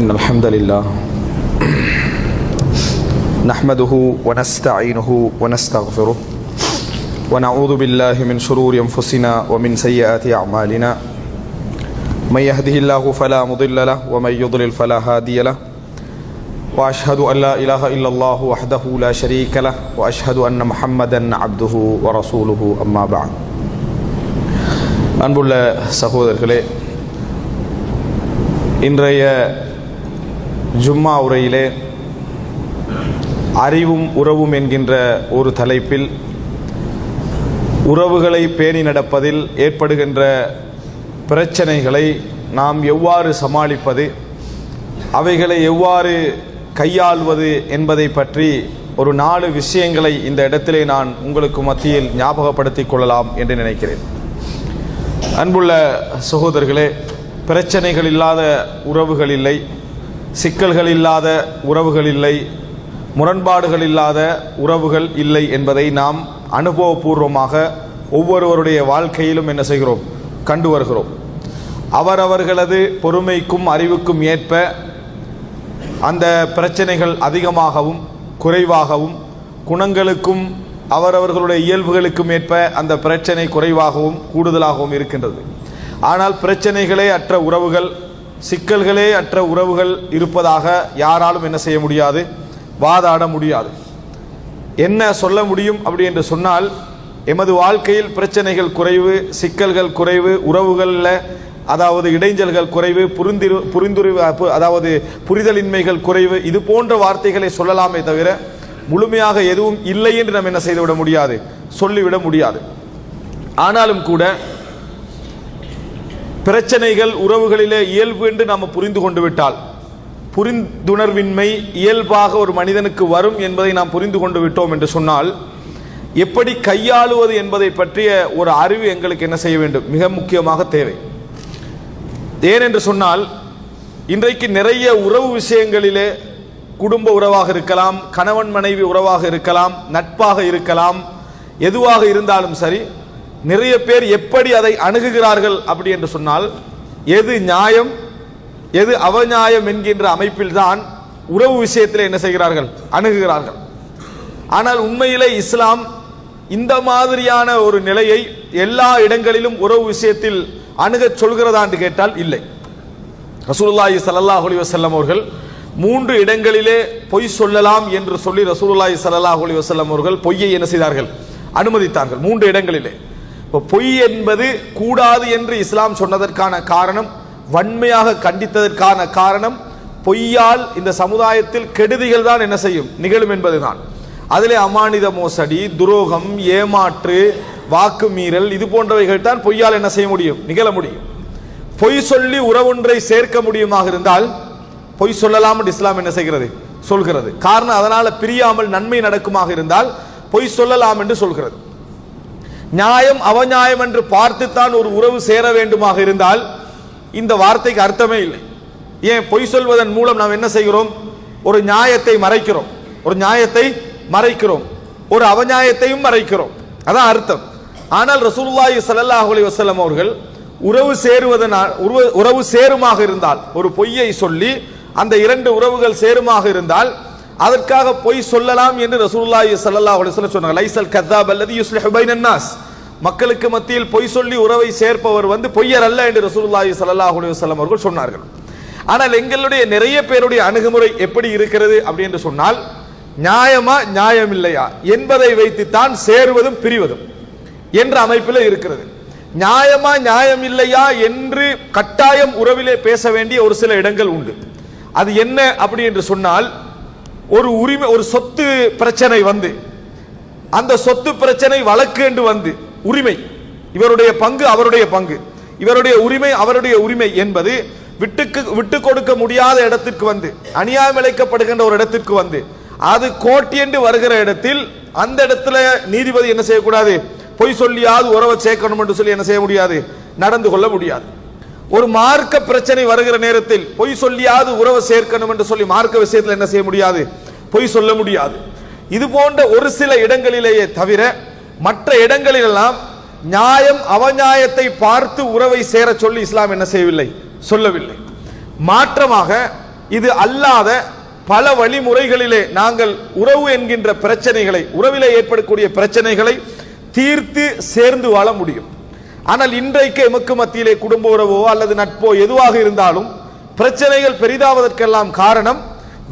إن الحمد لله نحمده ونستعينه ونستغفره ونعوذ بالله من شرور أنفسنا ومن سيئات أعمالنا من يهده الله فلا مضل له ومن يضلل فلا هادي له وأشهد أن لا إله إلا الله وحده لا شريك له وأشهد أن محمدا عبده ورسوله أما بعد அன்புள்ள சகோதரர்களே, இன்றைய ஜும்மா உரையிலே அறிவும் உறவும் என்கின்ற ஒரு தலைப்பில் உறவுகளை பேணி நடப்பதில் ஏற்படுகின்ற பிரச்சனைகளை நாம் எவ்வாறு சமாளிப்பது, அவைகளை எவ்வாறு கையாள்வது என்பதை பற்றி ஒரு 4 விஷயங்களை இந்த இடத்திலே நான் உங்களுக்கு மத்தியில் ஞாபகப்படுத்திக் கொள்ளலாம் என்று நினைக்கிறேன். அன்புள்ள சகோதரர்களே, பிரச்சனைகள் இல்லாத உறவுகள் இல்லை, சிக்கல்கள் இல்லாத உறவுகள் இல்லை, முரண்பாடுகள் இல்லாத உறவுகள் இல்லை என்பதை நாம் அனுபவபூர்வமாக ஒவ்வொருவருடைய வாழ்க்கையிலும் என்ன செய்கிறோம், கண்டு வருகிறோம். அவரவர்களது பொறுமைக்கும் அறிவுக்கும் ஏற்ப அந்த பிரச்சனைகள் அதிகமாகவும் குறைவாகவும், குணங்களுக்கும் அவரவர்களுடைய இயல்புகளுக்கும் ஏற்ப அந்த பிரச்சனை குறைவாகவும் கூடுதலாகவும் இருக்கின்றது. ஆனால் பிரச்சனைகளே அற்ற உறவுகள், சிக்கல்களே அற்ற உறவுகள் இருப்பதாக யாராலும் என்ன செய்ய முடியாது, வாதாட முடியாது. என்ன சொல்ல முடியும் அப்படி என்று சொன்னால், எமது வாழ்க்கையில் பிரச்சனைகள் குறைவு, சிக்கல்கள் குறைவு, உறவுகளில் அதாவது இடைஞ்சல்கள் குறைவு, அதாவது புரிதலின்மைகள் குறைவு, இது போன்ற வார்த்தைகளை சொல்லலாமே தவிர முழுமையாக எதுவும் இல்லை என்று நாம் என்ன செய்துவிட முடியாது, சொல்லிவிட முடியாது. ஆனாலும் கூட பிரச்சனைகள் உறவுகளிலே இயல்பு என்று நாம் புரிந்து கொண்டு விட்டால், புரிந்துணர்வின்மை இயல்பாக ஒரு மனிதனுக்கு வரும் என்பதை நாம் புரிந்து கொண்டு விட்டோம் என்று சொன்னால், எப்படி கையாளுவது என்பதை பற்றிய ஒரு அறிவு எங்களுக்கு என்ன செய்ய வேண்டும், மிக முக்கியமாக தேவை. ஏனென்று சொன்னால், இன்றைக்கு நிறைய உறவு விஷயங்களிலே, குடும்ப உறவாக இருக்கலாம், கணவன் மனைவி உறவாக இருக்கலாம், நட்பாக இருக்கலாம், எதுவாக இருந்தாலும் சரி, நிறைய பேர் எப்படி அதை அணுகுகிறார்கள் அப்படி என்று சொன்னால், எது நியாயம் எது அவநியாயம் என்கின்ற அமைப்பில் தான் உறவு விஷயத்தில் என்ன செய்கிறார்கள், அணுகுகிறார்கள். ஆனால் உண்மையிலே இஸ்லாம் இந்த மாதிரியான ஒரு நிலையை எல்லா இடங்களிலும் உறவு விஷயத்தில் அணுகச் சொல்கிறதா என்று கேட்டால் இல்லை. ரசூலுல்லாஹி ஸல்லல்லாஹு அலைஹி வஸல்லம் அவர்கள் 3 இடங்களிலே பொய் சொல்லலாம் என்று சொல்லி ரசூலுல்லாஹி ஸல்லல்லாஹு அலைஹி வஸல்லம் அவர்கள் பொய்யை என்ன செய்தார்கள், அனுமதித்தார்கள். 3 இடங்களிலே. இப்போ பொய் என்பது கூடாது என்று இஸ்லாம் சொன்னதற்கான காரணம், வன்மையாக கண்டித்ததற்கான காரணம், பொய்யால் இந்த சமுதாயத்தில் கெடுதிகள் தான் என்ன செய்யும், நிகழும் என்பதுதான். அதிலே அமானித மோசடி, துரோகம், ஏமாற்று, வாக்கு மீறல், இது போன்றவைகள் தான் பொய்யால் என்ன செய்ய முடியும், நிகழ முடியும். பொய் சொல்லி உறவொன்றை சேர்க்க முடியுமாக இருந்தால் பொய் சொல்லலாம் என்று இஸ்லாம் என்ன செய்கிறது, சொல்கிறது. காரணம், அதனால பிரியாமல் நன்மை நடக்குமாக இருந்தால் பொய் சொல்லலாம் என்று சொல்கிறது. நியாயம் அவநியாயம் என்று பார்த்துத்தான் ஒரு உறவு சேர வேண்டுமாக இருந்தால் இந்த வார்த்தைக்கு அர்த்தமே இல்லை. ஏன், பொய் சொல்வதன் மூலம் நாம் என்ன செய்கிறோம், ஒரு நியாயத்தை மறைக்கிறோம், ஒரு நியாயத்தை மறைக்கிறோம், ஒரு அவநியாயத்தையும் மறைக்கிறோம், அதான் அர்த்தம். ஆனால் ரசூலுல்லாஹி ஸல்லல்லாஹு அலைஹி வஸல்லம் அவர்கள் உறவு சேருமாக இருந்தால், ஒரு பொய்யை சொல்லி அந்த 2 உறவுகள் சேருமாக இருந்தால் அதற்காக பொய் சொல்லலாம் என்று ரசூலுல்லாஹி ஸல்லல்லாஹு அலைஹி வஸல்லம் சொன்னாங்க. லைஸல் கذاب الذي يصلح بين الناس, மக்களுக்கு மத்தியில் பொய் சொல்லி உறவை சேர்ப்பவர் பொய்யர் அல்ல என்று ரசூலுல்லாஹி ஸல்லல்லாஹு அலைஹி வஸல்லம் அவர்கள் சொன்னார்கள். ஆனால் எங்களுடைய நிறைய பேருடைய அணுகுமுறை எப்படி இருக்கிறது அப்படி என்று சொன்னால், நியாயமா நியாயம் இல்லையா என்பதை வைத்துத்தான் சேருவதும் பிரிவதும் என்ற அமைப்பில் இருக்கிறது. நியாயமா நியாயம் இல்லையா என்று கட்டாயம் உறவிலே பேச வேண்டிய ஒரு சில இடங்கள் உண்டு. அது என்ன அப்படி என்று சொன்னால், ஒரு உரிமை, ஒரு சொத்து பிரச்சனை அந்த சொத்து பிரச்சனை வழக்கு என்று உரிமை, இவருடைய பங்கு அவருடைய பங்கு, இவருடைய உரிமை அவருடைய உரிமை என்பது விட்டு கொடுக்க முடியாத இடத்திற்கு அநியாயம் இழைக்கப்படுகின்ற ஒரு இடத்திற்கு அது கோர்ட் என்று வருகிற இடத்தில், அந்த இடத்துல நீதிபதி என்ன செய்யக்கூடாது, பொய் சொல்லியாவது உறவை சேர்க்கணும் என்று சொல்லி என்ன செய்ய முடியாது, நடந்து கொள்ள முடியாது. ஒரு மார்க்க பிரச்சனை வருகிற நேரத்தில் பொய் சொல்லியாவது உறவை சேர்க்கணும் என்று சொல்லி மார்க்க விஷயத்தில் என்ன செய்ய முடியாது, பொய் சொல்ல முடியாது. இது போன்ற ஒரு சில இடங்களிலேயே தவிர மற்ற இடங்களிலெல்லாம் நியாயம் அவநியாயத்தை பார்த்து உறவை சேர சொல்லி இஸ்லாம் என்ன செய்யவில்லை, சொல்லவில்லை. மாற்றமாக இது அல்லாத பல வழிமுறைகளிலே நாங்கள் உறவு என்கின்ற பிரச்சனைகளை, உறவிலே ஏற்படக்கூடிய பிரச்சனைகளை தீர்த்து சேர்ந்து வாழ முடியும். ஆனால் இன்றைக்கு எமக்கு மத்தியிலே குடும்ப உறவோ அல்லது நட்போ எதுவாக இருந்தாலும் பிரச்சனைகள் பெரிதாவதற்கெல்லாம் காரணம்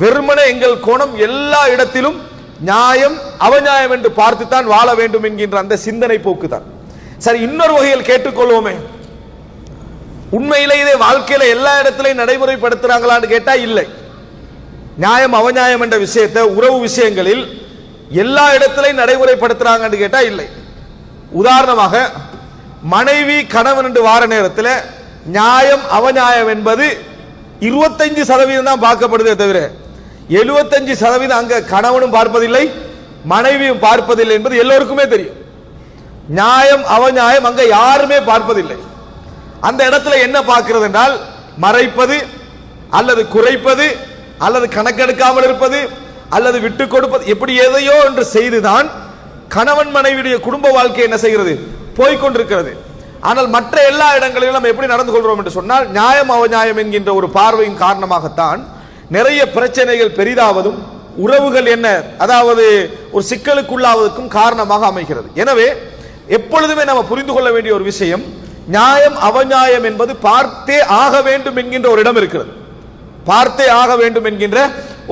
வெறுமனே எங்கள் கோணம் எல்லா இடத்திலும் நியாயம் அவநியாயம் என்று பார்த்துத்தான் வாழ வேண்டும் என்கின்ற அந்த சிந்தனை போக்கு தான். சரி, இன்னொரு வகையில் கேட்டுக்கொள்வோமே, உண்மையிலே இதை வாழ்க்கையில எல்லா இடத்திலையும் நடைமுறைப்படுத்துறாங்களான்னு கேட்டா இல்லை. நியாயம் அவநியாயம் என்ற விஷயத்தை உறவு விஷயங்களில் எல்லா இடத்திலையும் நடைமுறைப்படுத்துறாங்கன்னு கேட்டா இல்லை. உதாரணமாக, மனைவி கணவன் என்று வார நேரத்தில் நியாயம் அவநியாயம் என்பது 25% தான் பார்க்கப்படுதே தவிர 75% அங்க கணவனும் பார்ப்பதில்லை, மனைவியும் பார்ப்பதில்லை என்பது எல்லோருக்குமே தெரியும். நியாயம் அவநியாயம் அங்க யாருமே பார்ப்பதில்லை. அந்த இடத்துல என்ன பார்க்கிறது என்றால் மறைப்பது அல்லது குறைப்பது அல்லது கணக்கெடுக்காமல் இருப்பது அல்லது விட்டு கொடுப்பது, எப்படி எதையோ என்று செய்துதான் கணவன் மனைவியுடைய குடும்ப வாழ்க்கை என்ன செய்கிறது, போய்கொண்டிருக்கிறது. ஆனால் மற்ற எல்லா இடங்களிலும் நம்ம எப்படி நடந்து கொள்கிறோம் என்று சொன்னால் நியாயம் அவநியாயம் என்கின்ற ஒரு பார்வையின் காரணமாகத்தான் நிறைய பிரச்சனைகள் பெரிதாவதும் உறவுகள் என்ன அதாவது ஒரு சிக்கலுக்குள்ளாவதற்கும் காரணமாக அமைகிறது. எனவே எப்பொழுதுமே நம்ம புரிந்து கொள்ள வேண்டிய ஒரு விஷயம், நியாயம் அவநியாயம் என்பது பார்த்தே ஆக வேண்டும் என்கின்ற ஒரு இடம் இருக்கிறது. பார்த்தே ஆக வேண்டும் என்கின்ற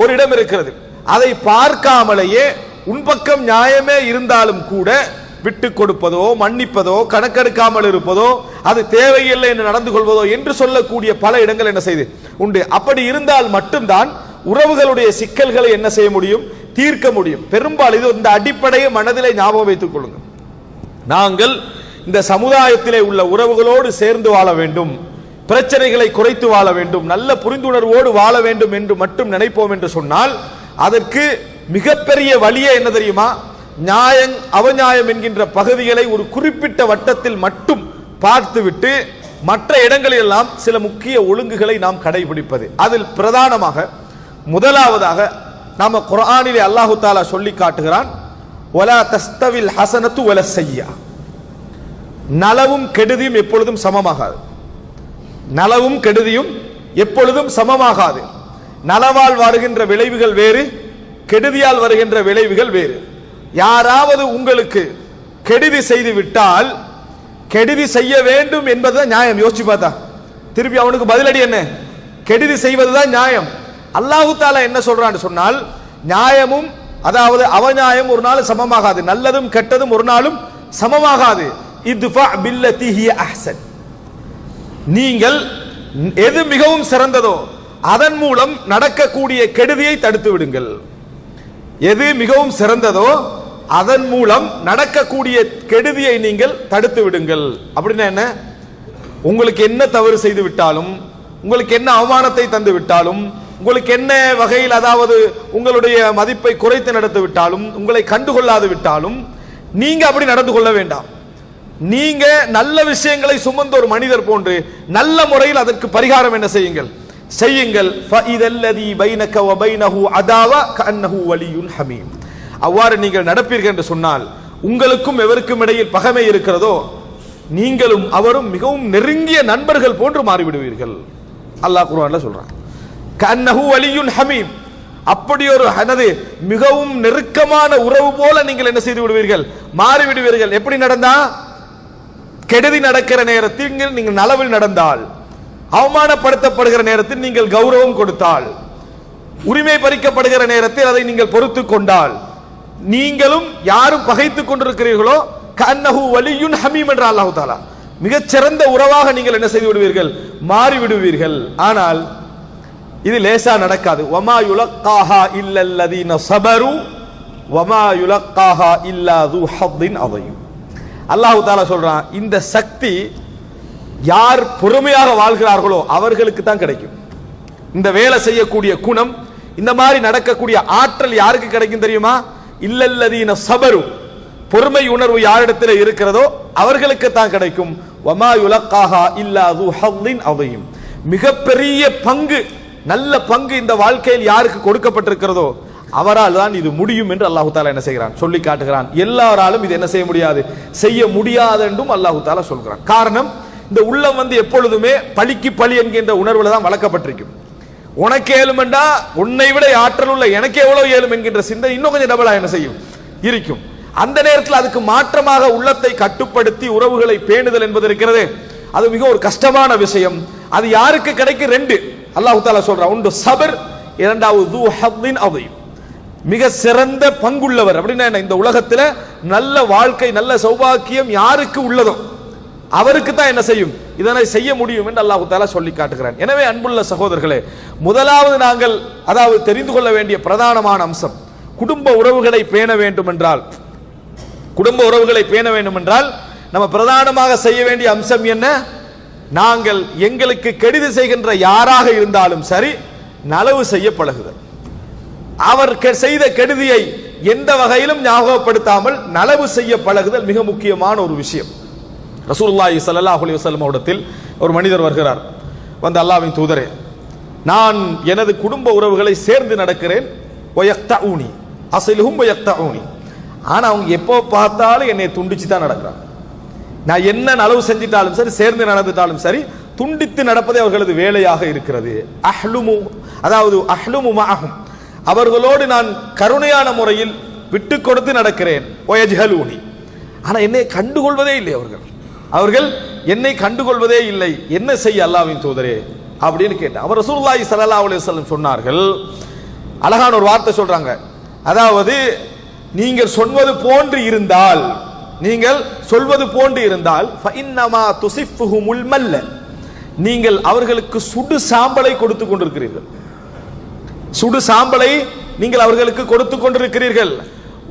ஒரு இடம் இருக்கிறது. அதை பார்க்காமலேயே உன்பக்கம் நியாயமே இருந்தாலும் கூட விட்டு கொடுப்பதோ மன்னிப்பதோ கணக்கெடுக்காமல் இருப்பதோ அது தேவையில்லை என்று நடந்து கொள்வதோ என்று சொல்லக்கூடிய பல இடங்கள் என்ன செய்து உண்டு. அப்படி இருந்தால் மட்டும்தான் உறவுகளுடைய சிக்கல்களை என்ன செய்ய முடியும், தீர்க்க முடியும். பெரும்பாலும் இது இந்த அடிப்படையை மனதிலே ஞாபகம் வைத்துக் கொள்ளுங்கள். நாங்கள் இந்த சமுதாயத்திலே உள்ள உறவுகளோடு சேர்ந்து வாழ வேண்டும், பிரச்சனைகளை குறைத்து வாழ வேண்டும், நல்ல புரிந்துணர்வோடு வாழ வேண்டும் என்று மட்டும் நினைப்போம் என்று சொன்னால் அதற்கு மிகப்பெரிய வழியே என்ன தெரியுமா, நியாயம் அவநியாயம் என்கின்ற பகுதிகளை ஒரு குறிப்பிட்ட வட்டத்தில் மட்டும் பார்த்துவிட்டு மற்ற இடங்களில் எல்லாம் சில முக்கிய ஒழுங்குகளை நாம் கடைபிடிப்பது. அதில் பிரதானமாக முதலாவதாக நாம குர்ஆனிலே அல்லாஹு தஆலா சொல்லி காட்டுகிறான், வலா தஸ்தவில் ஹஸனத்து வல ஸய்யா, நலவும் கெடுதியும் எப்பொழுதும் சமமாகாது. நலவும் கெடுதியும் எப்பொழுதும் சமமாகாது. நலவால் வருகின்ற விளைவுகள் வேறு, கெடுதியால் வருகின்ற விளைவுகள் வேறு. யாராவது உங்களுக்கு கெடுதி செய்து விட்டால் கெடுதி செய்ய வேண்டும் என்பதுதான் நியாயம். யோசிச்சு பார்த்தா திருப்பி அவனுக்கு பதிலடி என்ன, கெடுதி செய்வதுதான் நியாயம். அல்லாஹு தஆலா என்ன சொல்றான்னு சொன்னால் நியாயமும் அதாவது அவநியாயம் ஒரு நாள் சமமாகாது, நல்லதும் கெட்டதும் ஒரு நாளும் சமமாகாது. இத்ஃபா பில்லதி ஹிய அஹ்சன், நீங்கள் எது மிகவும் சிறந்ததோ அதன் மூலம் நடக்கக்கூடிய கெடுதியை தடுத்து விடுங்கள். எது மிகவும் சிறந்ததோ அதன் மூலம் நடக்கக்கூடிய கெடுதியை நீங்கள் தடுத்து விடுங்கள். அப்படின்னா என்ன, உங்களுக்கு என்ன தவறு செய்து விட்டாலும், உங்களுக்கு என்ன அவமானத்தை தந்து விட்டாலும், உங்களுக்கு என்ன வகையில் அதாவது உங்களுடைய மதிப்பை குறைத்து நடத்தி விட்டாலும், உங்களை கண்டுகொள்ளாது விட்டாலும் நீங்க அப்படி நடந்து கொள்ள வேண்டாம். நீங்க நல்ல விஷயங்களை சுமந்த ஒரு மனிதர் போன்று நல்ல முறையில் அதற்கு பரிகாரம் என்ன செய்யுங்கள், செய்யுங்கள். ஃபஇதல்லதி பைனக வ பைனஹு அதாவா கஅன்னஹு வலியுன் ஹமீம். அவ்வாறு நீங்கள் நடப்பீர்கள் என்று சொன்னால் உங்களுக்கும் எவருக்கும் இடையில் பகைமை இருக்கிறதோ நீங்களும் அவரும் மிகவும் நெருங்கிய நண்பர்கள் போன்று மாறிவிடுவீர்கள். அல்லாஹ் குர்ஆன்ல சொல்றான், கஅன்னஹு வலியுன் ஹமீம். அப்படி ஒரு மிகவும் நெருக்கமான உறவு போல நீங்கள் என்ன செய்து விடுவீர்கள், மாறிவிடுவீர்கள். எப்படி நடந்தா, கெடுதி நடக்கிற நேரத்தில் நீங்கள் நலவில் நடந்தால், அவமானப்படுத்தப்படுகிற நேரத்தில் நீங்கள் கௌரவம் கொடுத்தால், உரிமை பறிக்கப்படுகிற நேரத்தில் அதை நீங்கள் பொறுத்து கொண்டால், நீங்களும் யாரும் பகைத்துக் கொண்டிருக்கிறீர்களோ கஅன்னஹு வலியுன் ஹமீம் என்ற அல்லாஹ் தஆலா மிகச் சிறந்த உறவாக நீங்கள் என்ன செய்து விடுவீர்கள், மாறி விடுவீர்கள். ஆனால் இது லேசா நடக்காது. வமா யுலக்காஹா இல்லல்லதீன ஸபரு வமா யுலக்காஹா இல்லா து ஹத்தின் அதீம். அல்லாஹ் தஆலா சொல்றான், இந்த சக்தி யார் பொறுமையாக வாழ்கிறார்களோ அவர்களுக்கு தான் கிடைக்கும். இந்த வேலை செய்யக்கூடிய குணம், இந்த மாதிரி நடக்கக்கூடிய ஆற்றல் யாருக்கு கிடைக்கும் தெரியுமா, இல்லல்லதீன ஸபரு, பொறுமை உணர்வு யாரிடத்தில் இருக்கிறதோ அவர்களுக்கு தான் கிடைக்கும். வமா யுலக்காஹா இல்லா து ஹத்தின் அதீம். மிகப்பெரிய பங்கு, நல்ல பங்கு இந்த வாழ்க்கையில் யாருக்கு கொடுக்கப்பட்டிருக்கிறதோ அவரால் தான் இது முடியும் என்று அல்லாஹு தஆலா என்ன செய்கிறான், சொல்லி காட்டுகிறான். எல்லாராலும் இது என்ன செய்ய முடியாது, செய்ய முடியாது என்றும் அல்லாஹு தஆலா சொல்கிறான். காரணம், இந்த உள்ளம் எப்பொழுதுமே பழிக்கு பழி என்கின்ற உணர்வுல தான் வளர்க்கப்பட்டிருக்கும். உனக்கு ஏழுமெண்டா உன்னை விட ஆற்றல் உள்ள எனக்கு எவ்வளவு ஏழும் என்கின்ற சிந்தனை இன்னும் கொஞ்சம் டபுளா என்ன செய்யும் இருக்கும். அந்த நேரத்தில் அதுக்கு மாற்றமாக உள்ளத்தை கட்டுப்படுத்தி உறவுகளை பேணுதல் என்பது இருக்கிறது, அது மிக ஒரு கஷ்டமான விஷயம். அது யாருக்கு கிடைக்கும்? ரெண்டு. அல்லாஹ் தஆலா சொல்றான், ஒன்று சபர், இரண்டாவது து ஹத்தின் அதீம், மிக சிறந்த பங்குள்ளவர். அப்படின்னா இந்த உலகத்தில் நல்ல வாழ்க்கை நல்ல சௌபாக்கியம் யாருக்கு உள்ளதோ அவருக்கு தான் என்ன செய்யும், இதனை செய்ய முடியும் என்று அல்லாஹ் தஆலா சொல்லி காட்டுகிறான். எனவே அன்புள்ள சகோதரர்களே, முதலாவது நாங்கள் அதாவது தெரிந்து கொள்ள வேண்டிய பிரதானமான அம்சம், குடும்ப உறவுகளை பேண வேண்டும் என்றால், குடும்ப உறவுகளை பேண வேண்டும் என்றால் நம்ம பிரதானமாக செய்ய வேண்டிய அம்சம் என்ன? நாங்கள் எங்களுக்கு கெடுதி செய்கின்ற யாராக இருந்தாலும் சரி நலவு செய்ய பழகுதல். அவர் செய்த கெடுதியை எந்த வகையிலும் ஞாபகப்படுத்தாமல் நலவு செய்ய பழகுதல் மிக முக்கியமான ஒரு விஷயம். ரசூலுல்லாஹி ஸல்லல்லாஹு அலைஹி வஸல்லம் இடத்தில் ஒரு மனிதர் வருகிறார். வந்து, அல்லாஹ்வின் தூதரே, நான் எனது குடும்ப உறவுகளை சேர்ந்து நடக்கிறேன், வயக்தஊனி அஸிலுஹும் வயக்தஊனி, ஆனா அவங்க எப்போ பார்த்தாலும் என்னை துண்டிச்சு தான் நடக்கிறாங்க. நான் என்ன நலவு செஞ்சிட்டாலும் சரி, சேர்ந்து நடந்துட்டாலும் சரி, துண்டித்து நடப்பதே அவர்களது வேலையாக இருக்கிறது. அஹ்லுமு, அதாவது அஹ்லுமு மஅஹும், அவர்களோடு நான் கருணையான முறையில் விட்டு கொடுத்து நடக்கிறேன். வயஜ்ஹலூனி, ஆனா என்னை கண்டுகொள்வதே இல்லை. அவர்கள் என்னை கண்டுகொள்வதே இல்லை. என்ன செய்ய அல்லாஹ்வின் தூதரே அப்படின்னு கேட்டார். அவர் ரசூலுல்லாஹி ஸல்லல்லாஹு அலைஹி வஸல்லம் சொன்னார்கள், அழகான ஒரு வார்த்தை சொல்றாங்க, அதாவது நீங்கள் சொல்வது போன்று இருந்தால், நீங்கள் சொல்வது போன்று இருந்தால் ஃபஇன்னமா துஸிஃபுஹுமுல் மல்ல, நீங்கள் அவர்களுக்கு சுடு சாம்பலை கொடுத்து கொண்டிருக்கிறீர்கள். சுடு சாம்பலை நீங்கள் அவர்களுக்கு கொடுத்து கொண்டிருக்கிறீர்கள்.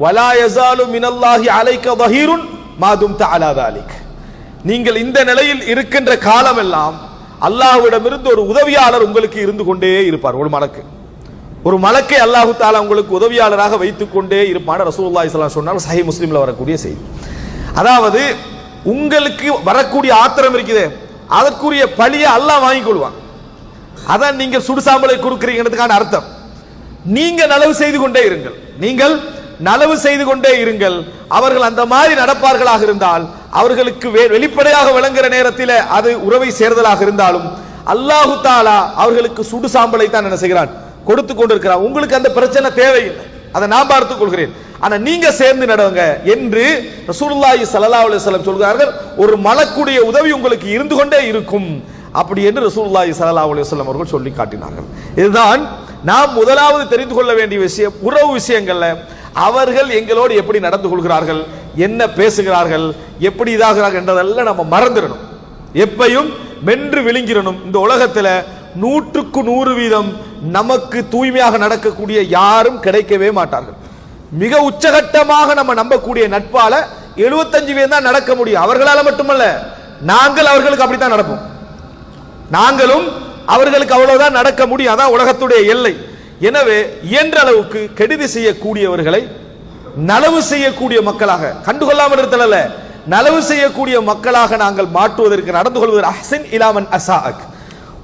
வலா யஸாலு மினல்லாஹி அலைக ظஹீருன் மா தும்த அலா ذلك, நீங்கள் இந்த நிலையில் இருக்கின்ற காலமெல்லாம் அல்லாஹ்விடமிருந்து ஒரு உதவியாளர் உங்களுக்கு இருந்து கொண்டே இருப்பார். ஒரு மலக்கை அல்லாஹு தஆலா உங்களுக்கு உதவியாளராக வைத்துக் கொண்டே இருப்பார். ரசூலுல்லாஹி ஸல்லல்லாஹு அலைஹி வஸல்லம் சொன்னார், சஹீஹ் முஸ்லிம்ல வரக்கூடிய செய்தி. அதாவது உங்களுக்கு வரக்கூடிய ஆத்திரம் இருக்குது, அதற்குரிய பழியை அல்லாஹ் வாங்கிக் கொள்வான். அதான் நீங்கள் சுடுசாம்பலை கொடுக்கிறீங்கிறதுக்கான அர்த்தம். நீங்க நலவு செய்து கொண்டே இருங்கள், நீங்கள் நலவு செய்து கொண்டே இருங்கள். அவர்கள் அந்த மாதிரி நடப்பார்களாக இருந்தால், அவர்களுக்கு வெளிப்படையாக விளங்குகிற நேரத்தில் அது உறவை சேர்தலாக இருந்தாலும் அல்லாஹு தஆலா அவர்களுக்கு சுடு சாம்பலை தான் என்ன செய்கிறான், கொடுத்து கொண்டிருக்கிறார். உங்களுக்கு அந்த பிரச்சனை தேவையில்லை, அதை நான் பார்த்துக் கொள்கிறேன், ஆனா நீங்க சேர்ந்து நடவுங்க என்று ரசூலுல்லாஹி ஸல்லல்லாஹு அலைஹி வஸல்லம் சொல்கிறார்கள். ஒரு மலக்குடைய உதவி உங்களுக்கு இருந்து கொண்டே இருக்கும் அப்படி என்று ரசூலுல்லாஹி ஸல்லல்லாஹு அலைஹி வஸல்லம் அவர்கள் சொல்லி காட்டினார்கள். இதுதான் நாம் முதலாவது தெரிந்து கொள்ள வேண்டிய விஷயம். உறவு விஷயங்கள்ல அவர்கள் எங்களோடு எப்படி நடந்து கொள்கிறார்கள், என்ன பேசுகிறார்கள், எப்படி இதாகிறார்கள் என்றதெல்லாம் நம்ம மறந்துடணும். எப்பையும் மென்று விழுங்கிடணும். இந்த உலகத்தில் 100% நமக்கு தூய்மையாக நடக்கக்கூடிய யாரும் கிடைக்கவே மாட்டார்கள். மிக உச்சகட்டமாக நம்ம நம்பக்கூடிய நட்பால 75 பேர் தான் நடக்க முடியும். அவர்களால மட்டுமல்ல, நாங்கள் அவர்களுக்கு அப்படித்தான் நடப்போம். நாங்களும் அவர்களுக்கு அவ்வளவுதான் நடக்க முடியும். அதான் உலகத்துடைய எல்லை. எனவே இயன்ற அளவுக்கு கெடுதி செய்யக்கூடியவர்களை நலவு செய்யக்கூடிய மக்களாக, கண்டுகொள்ளாமல் இருத்தல, நலவு செய்யக்கூடிய மக்களாக நாங்கள் மாற்றுவதற்கு நடந்து கொள்வதற்கு அஹ்ஸின் இலா மன் அஸாஅக்,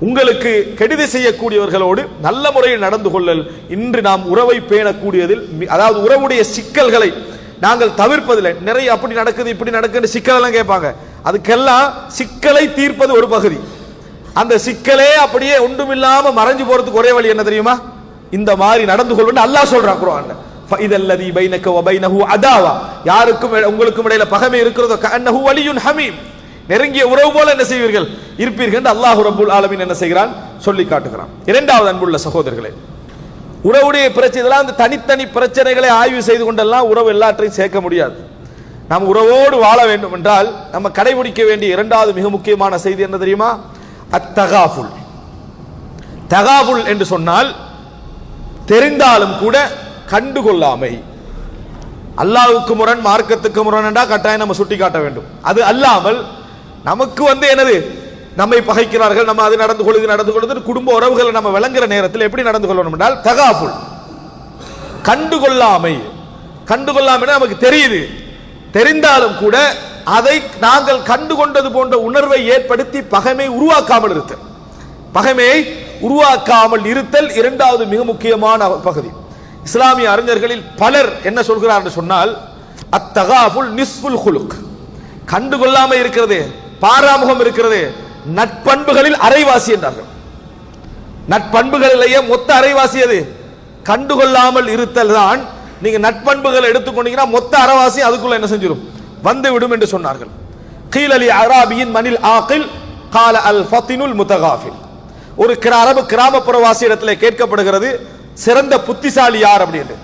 உங்களுக்கு கெடுதி செய்யக்கூடியவர்களோடு நல்ல முறையில் நடந்து கொள்ளல். இன்று நாம் உறவை பேணக்கூடியதில், அதாவது உறவுடைய சிக்கல்களை நாங்கள் தவிர்ப்பதில்லை. நிறைய அப்படி நடக்குது இப்படி நடக்குது சிக்கல் எல்லாம் கேட்பாங்க. அதுக்கெல்லாம் சிக்கலை தீர்ப்பது ஒரு பகுதி. அந்த சிக்கலே அப்படியே ஒன்றுமில்லாம மறைஞ்சு போறதுக்கு ஒரே வழி என்ன தெரியுமா? இந்த மாதிரி நடந்து கொள்வது. அல்லாஹ் சொல்றான் குர்ஆன்ல, ஃபஇதல்லதி பைனக வ பைனஹு அதாவா, யாருக்கும் உங்களுக்கும் இடையில பகைமை இருக்கிறதோ கஅன்னஹு வலியுன் ஹமீம், நெருங்கிய உறவு போல என்ன செய்வீர்கள், இருப்பீர்கள் என்று அல்லாஹ் ரப்பல் ஆலமீன் என்ன செய்கிறான், சொல்லி காட்டுகிறான். இரண்டாவது அன்புள்ள சகோதரர்களே, உறவுடைய பிரச்சனை, இதெல்லாம் அந்த தனித்தனி பிரச்சனைகளை ஆய்வு செய்து கொண்டெல்லாம் உறவு எல்லாற்றையும் சேர்க்க முடியாது. நாம் உறவோடு வாழ வேண்டும் என்றால் நம்ம கடைபிடிக்க வேண்டிய இரண்டாவது மிக முக்கியமான செய்தி என்ன தெரியுமா? அத்தகாஃபுல். தகாஃபுல் என்று சொன்னால் தெரிந்தாலும் கூட கண்டுகொள்ளாமை. அல்லாஹ்வுக்கு முரண் மார்க்கத்துக்கு முரண் என்றால் கட்டாயம் நம்ம சுட்டி காட்ட வேண்டும். அது அல்லாமல் நமக்கு என்னது, நம்மை பகைக்கிறார்கள், நம்ம அது நடந்து கொள்ளுது குடும்ப உறவுகளை நம்ம விளங்குற நேரத்தில் எப்படி நடந்து கொள்ளணும் என்றால் தகாஃபுல், கண்டுகொள்ளாமை. கண்டுகொள்ளாமை நமக்கு தெரியுது, தெரிந்தாலும் கூட அதை நாங்கள் கண்டுகொண்டது போன்ற உணர்வை ஏற்படுத்தி பகைமை உருவாக்காமல் இருத்தல். பகைமையை உருவாக்காமல் இருத்தல் இரண்டாவது மிக முக்கியமான பகுதி. இஸ்லாமிய அறிஞர்களில் பலர் என்ன சொல்கிறார் என்று சொன்னால், அத்தகாஃபுல் நிஸ்ஃபுல் குலுக், கண்டுகொள்ளாமல் இருக்கிறது, பாராமுகம் இருக்கிறது, நட்பண்புகளில் அரைவாசி என்றார்கள். நட்பண்புகளிலேயே மொத்த அரைவாசி அது கண்டுகொள்ளாமல் இருத்தல் தான். நீங்க நட்பண்புகளை எடுத்துக்கொண்டீங்கன்னா மொத்த அரைவாசி அதுக்குள்ள என்ன செஞ்சிடும், வந்து விடும் என்று சொன்னார்கள். கீலலி அராபியின் மனில் ஆகில் கால அல் ஃபத்தினுல் முத்தகாஃபில். ஒரு அரபு கிராமப்புறவாசி இடத்துல கேட்கப்படுகிறது, சிறந்த புத்திசாலி யார் அப்படின்னு.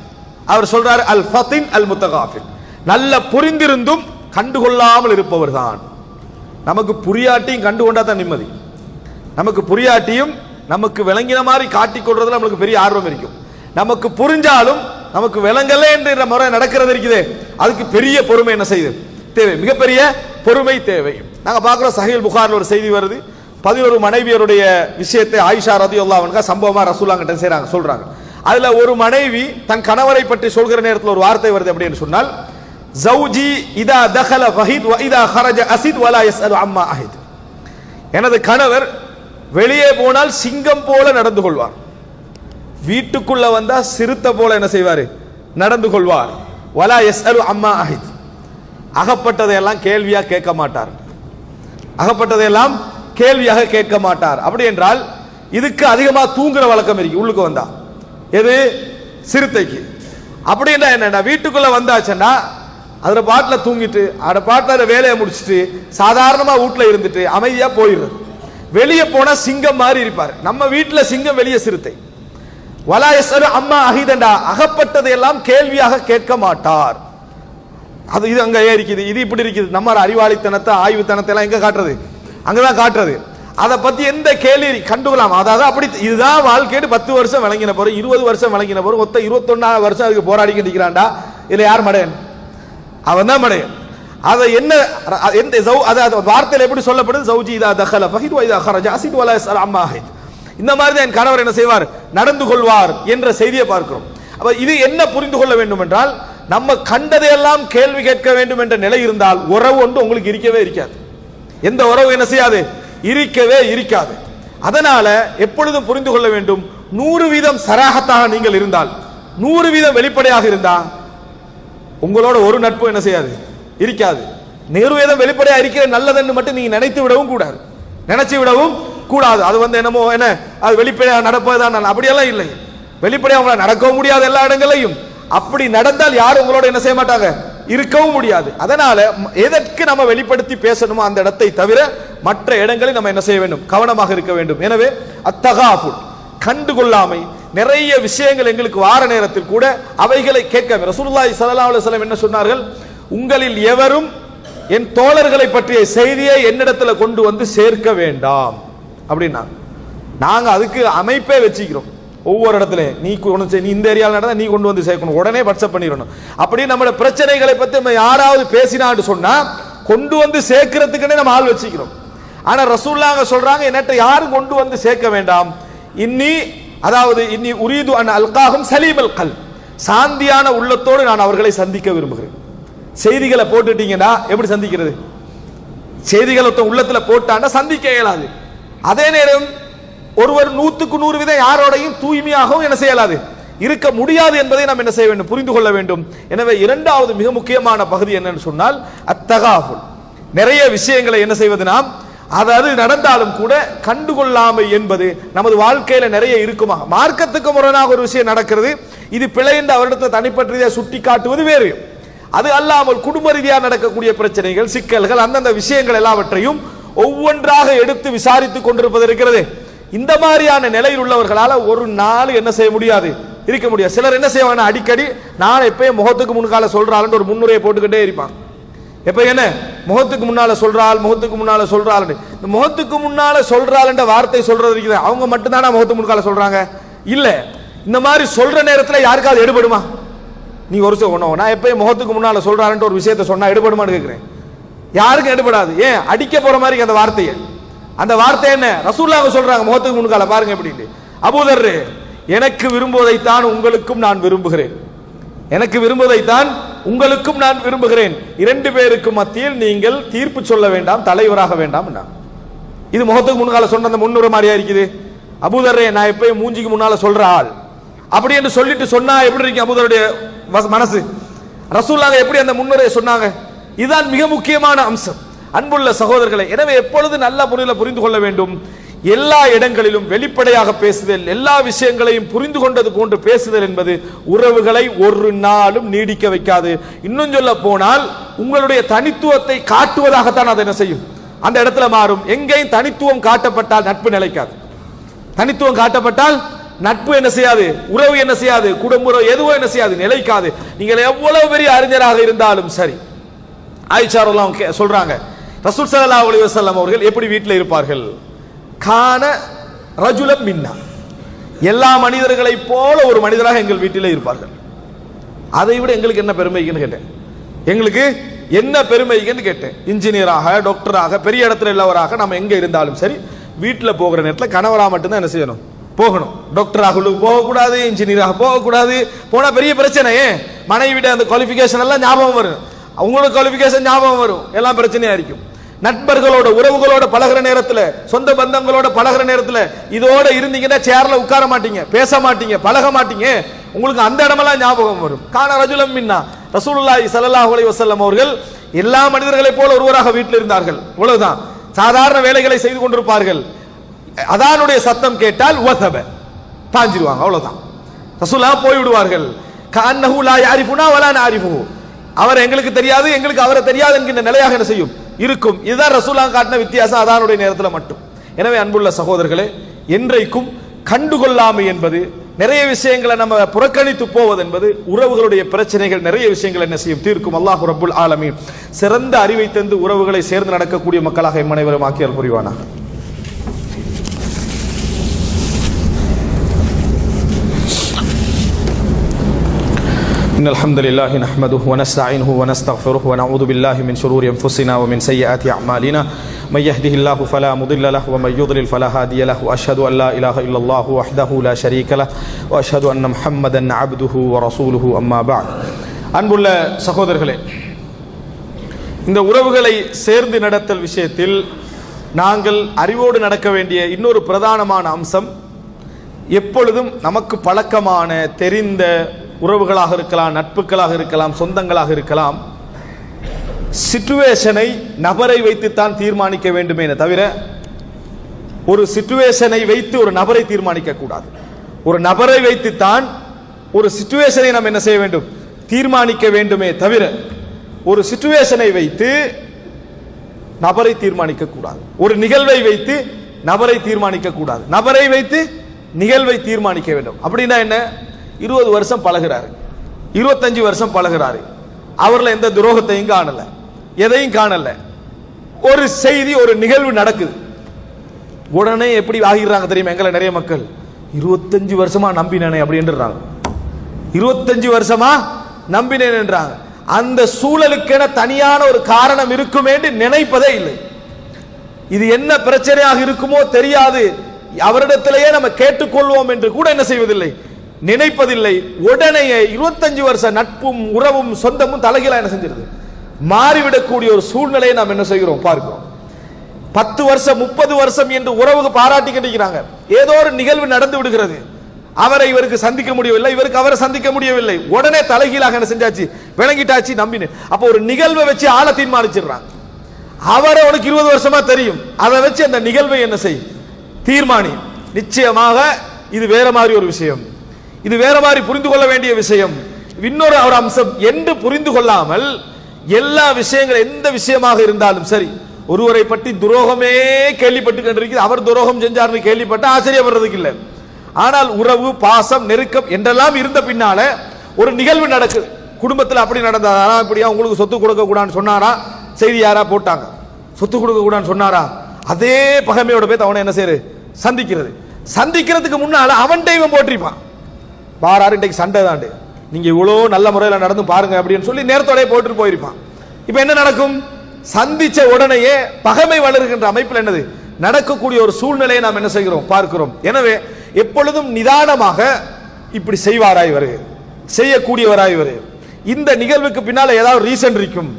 அவர் சொல்றாரு, அல் ஃபத்தின் அல் முத்தகாஃபில், நல்ல புரிந்திருந்தும் கண்டுகொள்ளாமல் இருப்பவர் தான். நமக்கு புரியாட்டியும் கண்டுகொண்டா தான் நிம்மதி. நமக்கு புரியாட்டியும் நமக்கு விளங்கின மாதிரி காட்டிக் கொள்றதுல நமக்கு பெரிய ஆர்வம் இருக்கும். நமக்கு புரிஞ்சாலும் நமக்கு விளங்கல என்ற முறை நடக்கிறது இருக்குது, அதுக்கு பெரிய பொறுமை என்ன செய்யுது தேவை, மிகப்பெரிய பொறுமை தேவை. நாங்க பார்க்கிறோம், சஹீஹ் புகாரில் ஒரு செய்தி வருது, 11 மனைவியருடைய விஷயத்தை ஆயிஷா ரலியல்லாஹு அன்ஹா சம்பவமா ரசூலுல்லாஹ்கிட்ட செய்றாங்க, சொல்றாங்க. அதுல ஒரு மனைவி தன் கணவரை பற்றி சொல்கிற நேரத்தில் ஒரு வார்த்தை வருது அப்படின்னு சொன்னால், ஜௌஜி இதா தகல ஃபஹித் வ இதா ஹரஜ அஸித் வலா யஸ்அலு அம்மா அஹித். எனது கணவர் வெளியே போனால் சிங்கம் போல நடந்து கொள்வார், வீட்டுக்குள்ள வந்தா சிறுத்தை போல என்ன செய்வார், நடந்து கொள்வார். வலா யஸ்அலு அம்மா அஹித், அகப்பட்டதையெல்லாம் கேள்வியாக கேட்க மாட்டார், அகப்பட்டதையெல்லாம் கேள்வியாக கேட்க மாட்டார். அப்படி என்றால் இதுக்கு அதிகமாக தூங்குற வழக்கம் இருக்கு உள்ளுக்கு வந்தா, எது சிறுத்தைக்கு. அப்படி என்ன என்னன்னா, வீட்டுக்குள்ள வந்தாச்சுன்னா அதில் பாட்டில் தூங்கிட்டு அட பாட்டில் வேலையை முடிச்சுட்டு சாதாரணமாக வீட்டில் இருந்துட்டு அமைதியாக போயிடுறது. வெளியே போனால் சிங்கம் மாதிரி இருப்பார். நம்ம வீட்டில் சிங்கம், வெளியே சிறுத்தை. வலா யஸ்அலு அம்மா அஹிதண்டா, அகப்பட்டதையெல்லாம் கேள்வியாக கேட்க மாட்டார். அது இது அங்கே இருக்குது, இது இப்படி இருக்குது. நம்ம அறிவாளித்தனத்தை ஆய்வுத்தனத்தை எல்லாம் எங்க காட்டுறது, அங்கதான் காட்டுறது. அதை பத்தி எந்த கேள்வி கண்டுகலாம். அதாவது அப்படி இதுதான் வாழ்க்கைன்னு 10 வருஷம் விளங்கின போற, 20 வருஷம் விளங்கின போற, மொத்த 21 வருஷம் அதுக்கு போராடிக்கிட்டு இருக்கிறான்டா. இதுல யார் மடையன்? அவன் தான் மடையன். அதை என்ன எந்த வார்த்தையில் எப்படி சொல்லப்படுது, ஜௌஜி இதா தகல ஃபஹித் வ இதா ஹரஜ அஸித் வலா யஸ்அல் அம்மா அஹித். இந்த மாதிரி தான் என் கணவர் என்ன செய்வார், நடந்து கொள்வார் என்ற செய்தியை பார்க்கிறோம். அப்ப இது என்ன புரிந்து கொள்ள வேண்டும் என்றால், நம்ம கண்டதையெல்லாம் கேள்வி கேட்க வேண்டும் என்ற நிலை இருந்தால் உறவு ஒன்று உங்களுக்கு இருக்கவே இருக்காது. எந்த உறவு என்ன செய்யாது, இருக்கவே இருக்காது. அதனால எப்பொழுதும் புரிந்து கொள்ள வேண்டும், 100% சராகத்தாக நீங்கள் இருந்தால், 100% வெளிப்படையாக இருந்தா உங்களோட ஒரு நட்பு என்ன செய்யாது, இருக்காது. 100% வெளிப்படையா இருக்கிற நல்லதென்று மட்டும் நீங்க நினைத்து விடவும் கூடாது, நினைச்சு விடவும் கூடாது. அது என்னமோ என்ன, அது வெளிப்படையாக நடப்பதுதான், அப்படியெல்லாம் இல்லை. வெளிப்படையாக உங்களால் நடக்கவும் முடியாது எல்லா இடங்களையும். அப்படி நடந்தால் யாரும் உங்களோட என்ன செய்ய மாட்டாங்க, இருக்கவும் முடியாது. அதனால எதற்கு நம்ம வெளிப்படுத்தி பேசணுமோ அந்த இடத்தை தவிர மற்ற இடங்களில் நம்ம என்ன செய்ய வேண்டும், கவனமாக இருக்க வேண்டும். எனவே அத்தகாஃபுல், கண்டுகொள்ளாமை, நிறைய விஷயங்கள் எங்களுக்கு வார நேரத்தில் கூட அவைகளை கேட்க. ரசூலுல்லாஹி ஸல்லல்லாஹு அலைஹி வஸல்லம் என்ன சொன்னார்கள், உங்களில் எவரும் என் தோழர்களை பற்றிய செய்தியை என்னிடத்துல கொண்டு வந்து சேர்க்க வேண்டாம் அப்படின்னா. நாங்க அதுக்கு அமைப்பே வச்சுக்கிறோம். ஒவ்வொரு இடத்துல நீ இந்த ஏரியாவில் நடந்தா நீ கொண்டு வந்து சேர்க்கணும், உடனே வாட்ஸ்அப் பண்ணிடணும். அப்படி நம்ம பிரச்சனைகளை பத்தி நம்ம யாராவது பேசினான்னு சொன்னா கொண்டு வந்து சேர்க்கிறதுக்குன்னே நம்ம ஆள் வச்சுக்கிறோம். ஆனா ரசூலுல்லாஹ் சொல்றாங்க, என்னட்ட யாரும் கொண்டு வந்து சேர்க்க வேண்டாம். இன்னி உரீது அன் அல்காஹும் சலீமல் கல், சாந்தியான உள்ளத்தோடு நான் அவர்களை சந்திக்க விரும்புகிறேன். செய்திகளை போட்டுட்டீங்கன்னா எப்படி சந்திக்கிறது, செய்திகளை உள்ளத்துல போட்டாண்டா சந்திக்க இயலாது. அதே நேரம் ஒருவர் 100% யாரோடையும் தூய்மையாகவும் என்ன செய்யலாது, இருக்க முடியாது என்பதை நாம் என்ன செய்ய வேண்டும், புரிந்து கொள்ள வேண்டும். எனவே இரண்டாவது மிக முக்கியமான பகுதி என்னன்னு சொன்னால் அத்தகாஃபுல். நிறைய விஷயங்களை என்ன செய்வது, நாம் அதாவது நடந்தாலும் கூட கண்டுகொள்ளாமை என்பது நமது வாழ்க்கையில நிறைய இருக்குமா. மார்க்கத்துக்கு முரணாக ஒரு விஷயம் நடக்கிறது, இது பிழை என்று அவரிடத்தை தனிப்பட்ட ரீதியாக சுட்டி காட்டுவது வேறு. அது அல்லாமல் குடும்ப ரீதியாக நடக்கக்கூடிய பிரச்சனைகள், சிக்கல்கள், அந்தந்த விஷயங்கள் எல்லாவற்றையும் ஒவ்வொன்றாக எடுத்து விசாரித்துக் கொண்டிருப்பது இருக்கிறது. இந்த மாதிரியான நிலையில் உள்ளவர்களால ஒரு நாள் என்ன செய்ய முடியாது, இருக்க முடியாது. சிலர் என்ன செய்வாங்க, அடிக்கடி நான் எப்பயும் முகத்துக்கு முன்கால சொல்றாள் ஒரு முன்னுரையை போட்டுக்கிட்டே இருப்பான். எப்ப என்ன முகத்துக்கு முன்னால சொல்றாள், முகத்துக்கு முன்னால சொல்றாள். இந்த முகத்துக்கு முன்னால சொல்றாள் என்ற வார்த்தை சொல்றது இருக்குது, அவங்க மட்டும்தானா முகத்துக்கு முன்கால சொல்றாங்க? இல்ல. இந்த மாதிரி சொல்ற நேரத்தில் யாருக்காவது எடுபடுமா? நீ ஒரு நான் எப்பயும் முகத்துக்கு முன்னால சொல்றாருன்ற ஒரு விஷயத்தை சொன்னா எடுபடுமான்னு கேட்கிறேன். யாருக்கும் எடுபடாது. ஏன் அடிக்க போற மாதிரி அந்த வார்த்தையை, அந்த வார்த்தை என்ன, ரசூலுல்லாஹ் சொல்றாங்க முகத்துக்கு முன்கால பாருங்க எப்படின்னு. அபூதர், எனக்கு விரும்புவதைத்தான் உங்களுக்கும் நான் விரும்புகிறேன், எனக்கு விரும்புவதைத்தான் உங்களுக்கும் நான் விரும்புகிறேன். 2 பேருக்கு மத்தியில் நீங்கள் தீர்ப்பு சொல்ல வேண்டாம், தலைவராக வேண்டாம். இது முகத்துக்கு முன்னால சொன்ன அந்த முன்னுரை மாதிரியா இருக்குது. அபூதர், நான் எப்பயும் மூஞ்சிக்கு முன்னால சொல்ற ஆள் அப்படி என்று சொல்லிட்டு சொன்னா எப்படி இருக்கு அபூதருடைய மனசு? ரசூலுல்லாஹ் எப்படி அந்த முன்னுரையை சொன்னாங்க? இதுதான் மிக முக்கியமான அம்சம். அன்புள்ள சகோதரர்களை, எனவே எப்பொழுது நல்ல முறையில் புரிந்து கொள்ள வேண்டும், எல்லா இடங்களிலும் வெளிப்படையாக பேசுதல், எல்லா விஷயங்களையும் புரிந்து கொண்டது போன்று பேசுதல் என்பது உறவுகளை ஒரு நாளும் நீடிக்க வைக்காது. இன்னும் சொல்ல போனால் உங்களுடைய தனித்துவத்தை காட்டுவதாகத்தான் அதை என்ன செய்யும், அந்த இடத்துல மாறும். எங்கேயும் தனித்துவம் காட்டப்பட்டால் நட்பு நிலைக்காது. தனித்துவம் காட்டப்பட்டால் நட்பு என்ன செய்யாது, உறவு என்ன செய்யாது, குடும்ப உறவு எதுவோ என்ன செய்யாது, நிலைக்காது. நீங்கள் எவ்வளவு பெரிய அறிஞராக இருந்தாலும் சரி. ஆயிஷா ரலியல்லாஹு சொல்றாங்க, ரசூல் ஸல்லல்லாஹு அலைஹி வஸல்லம் அவர்கள் எப்படி வீட்டில் இருப்பார்கள், கான ரஜுலம் மின்னா, எல்லா மனிதர்களை போல ஒரு மனிதராக எங்கள் வீட்டிலே இருப்பார்கள். அதை விட எங்களுக்கு என்ன பெருமைக்குன்னு கேட்டேன். எங்களுக்கு என்ன பெருமைக்குன்னு கேட்டேன். இன்ஜினியராக, டாக்டராக, பெரிய இடத்துல உள்ளவராக நம்ம எங்க இருந்தாலும் சரி, வீட்டில் போகிற நேரத்தில் கணவராக மட்டும்தான் என்ன செய்யணும், போகணும். டாக்டராக போகக்கூடாது, இன்ஜினியராக போகக்கூடாது. போனா பெரிய பிரச்சனையே. மனைவிட அந்த குவாலிஃபிகேஷன் எல்லாம் ஞாபகம் வரும், அவங்களோட குவாலிஃபிகேஷன் ஞாபகம் வரும், எல்லாம் பிரச்சனையா இருக்கும். நண்பர்களோட உறவுகளோட பழகிற நேரத்தில், சொந்த பந்தங்களோட பழகிற நேரத்தில் இதோட இருந்தீங்கன்னா சேர்ல உட்கார மாட்டீங்க, பேச மாட்டீங்க, பழக மாட்டீங்க. உங்களுக்கு அந்த இடமெல்லாம் ஞாபகம் வரும். கான ரஜுலம் மின்னா, ரசூலுல்லாஹி ஸல்லல்லாஹு அலைஹி வஸல்லம் அவர்கள் எல்லா மனிதர்களை போல ஒருவராக வீட்டில் இருந்தார்கள். அவ்வளவுதான். சாதாரண வேலைகளை செய்து கொண்டிருப்பார்கள். அதானுடைய சத்தம் கேட்டால் வஸப பாஞ்சிடுவாங்க, அவ்வளவுதான். ரசூலுல்லாஹ் போய் விடுவார்கள். கஅன்னஹு லா யஅரிஃபுனா வலா நஅரிஃபுஹு, அவர் எங்களுக்கு தெரியாது, எங்களுக்கு அவரை தெரியாது என்கிற நிலையாக என்ன செய்யும், இருக்கும். இதுதான் ரசூலுல்லாஹ் காட்டின வித்தியாசம் அதானுடைய நேரத்தில் மட்டும். எனவே அன்புள்ள சகோதரர்களே, என்றைக்கும் கண்டுகொள்ளாமை என்பது, நிறைய விஷயங்களை நம்ம புறக்கணித்து போவது என்பது உறவுகளுடைய பிரச்சனைகள் நிறைய விஷயங்கள் என்ன செய்யும், தீர்க்கும். அல்லாஹ் ரப்புல் ஆலமீன் சிறந்த அறிவை தந்து உறவுகளை சேர்ந்து நடக்கக்கூடிய மக்களாக எம் அனைவரும் ஆக்கியல் புரிவானாக. إن الحمد لله نحمده ونستعينه ونستغفره ونعوذ بالله من شرور أنفسنا ومن سيئات أعمالنا من يهده الله فلا مضل له ومن يضلل فلا هادي له وأشهد أن لا إله إلا الله وحده لا شريك له وأشهد أن محمدا عبده ورسوله أما بعد. அன்புள்ள சகோதரர்களே, இந்த உறவுகளை சேர்ந்து நடத்தல் விஷயத்தில் நாங்கள் அறிவோடு நடக்க வேண்டிய இன்னொரு பிரதானமான அம்சம், எப்பொழுதும் நமக்கு பழக்கமான தெரிந்த உறவுகளாக இருக்கலாம், நட்புகளாக இருக்கலாம், சொந்தங்களாக இருக்கலாம், சிச்சுவேஷனை நபரை வைத்துத்தான் தீர்மானிக்க வேண்டுமே தவிர ஒரு சிச்சுவேஷனை வைத்து ஒரு நபரை தீர்மானிக்க கூடாது. ஒரு நபரை வைத்துத்தான் ஒரு சிச்சுவேஷனை நாம் என்ன செய்ய வேண்டும், தீர்மானிக்க வேண்டுமே தவிர ஒரு சிச்சுவேஷனை வைத்து நபரை தீர்மானிக்க கூடாது. ஒரு நிகழ்வை வைத்து நபரை தீர்மானிக்க கூடாது. நபரை வைத்து நிகழ்வை தீர்மானிக்க வேண்டும். அப்படின்னா என்ன, 20 வருஷம் பழகிறாரு, 25 வருஷம் பழகிறாரு, அவர்ல எந்த துரோகத்தையும் காணல, எதையும் காணல. ஒரு செய்தி, ஒரு நிகழ்வு நடக்குது, உடனே எப்படி ஆகிறாங்க தெரியுமா எங்களை நிறைய மக்கள், 25 வருஷமா நம்பினேனே அப்படின்றாங்க. 25 வருஷமா நம்பினேன் என்றாங்க. அந்த சூழலுக்கென தனியான ஒரு காரணம் இருக்குமே என்று நினைப்பதே இல்லை. இது என்ன பிரச்சனையாக இருக்குமோ தெரியாது, அவரிடத்திலேயே நம்ம கேட்டுக்கொள்வோம் என்று கூட என்ன செய்வதில்லை, நினைப்பதில்லை. உடனே 25 வருஷ நட்பும் உறவும் சொந்தமும் தலைகீழா என்ன செஞ்சிருது, மாறிவிடக்கூடிய ஒரு சூழ்நிலையை நாம் என்ன செய்கிறோம் பார்க்கிறோம். 10 வருஷம் 30 வருஷம் என்று உறவுக்கு பாராட்டிக்கிட்டு ஏதோ ஒரு நிகழ்வு நடந்து விடுகிறது, அவரை இவருக்கு சந்திக்க முடியவில்லை, இவருக்கு அவரை சந்திக்க முடியவில்லை, உடனே தலைகீழாக என்ன செஞ்சாச்சு, விளங்கிட்டாச்சு, நம்பினேன். அப்போ ஒரு நிகழ்வை வச்சு ஆளை தீர்மானிச்சிடுறாங்க. அவரை உனக்கு 20 வருஷமா தெரியும், அதை வச்சு அந்த நிகழ்வை என்ன செய், தீர்மானி. நிச்சயமாக இது வேற மாதிரி ஒரு விஷயம், இது வேற மாதிரி புரிந்து கொள்ள வேண்டிய விஷயம். இன்னொரு ஒரு அம்சம் என்று புரிந்து கொள்ளாமல் எல்லா விஷயங்கள் எந்த விஷயமாக இருந்தாலும் சரி, ஒருவரை பற்றி துரோகமே கேள்விப்பட்டு கொண்டிருக்கிறது, அவர் துரோகம் செஞ்சார்னு கேள்விப்பட்ட ஆச்சரியப்படுறதுக்கு இல்லை. ஆனால் உறவு, பாசம், நெருக்கம் என்றெல்லாம் இருந்த பின்னால ஒரு நிகழ்வு நடக்குது, குடும்பத்தில் அப்படி நடந்தாரா, இப்படியா உங்களுக்கு சொத்து கொடுக்க கூடாதுன்னு சொன்னாரா, செய்தி யாரா போட்டாங்க, சொத்து கொடுக்க கூடாதுன்னு சொன்னாரா, அதே பகைமையோட போய் அவனை என்ன செய்யறது, சந்திக்கிறது. சந்திக்கிறதுக்கு முன்னால அவன் தெய்வம் போட்டிருப்பான், வாராரு இன்றைக்கு சண்டை தாண்டு, நீங்க இவ்வளோ நல்ல முறையில் நடந்து பாருங்க அப்படின்னு சொல்லி நேரத்தோட போட்டு போயிருப்பான். இப்ப என்ன நடக்கும், சந்திச்ச உடனேயே பகைமை வளர்கின்ற அமைப்பில் என்னது நடக்கக்கூடிய ஒரு சூழ்நிலையை நாம் என்ன செய்கிறோம் பார்க்கிறோம். எனவே எப்பொழுதும் நிதானமாக இப்படி செய்வாராய் வரு, செய்யக்கூடியவராய் வரு, இந்த நிகழ்வுக்கு பின்னால ஏதாவது ரீசன் இருக்கும்,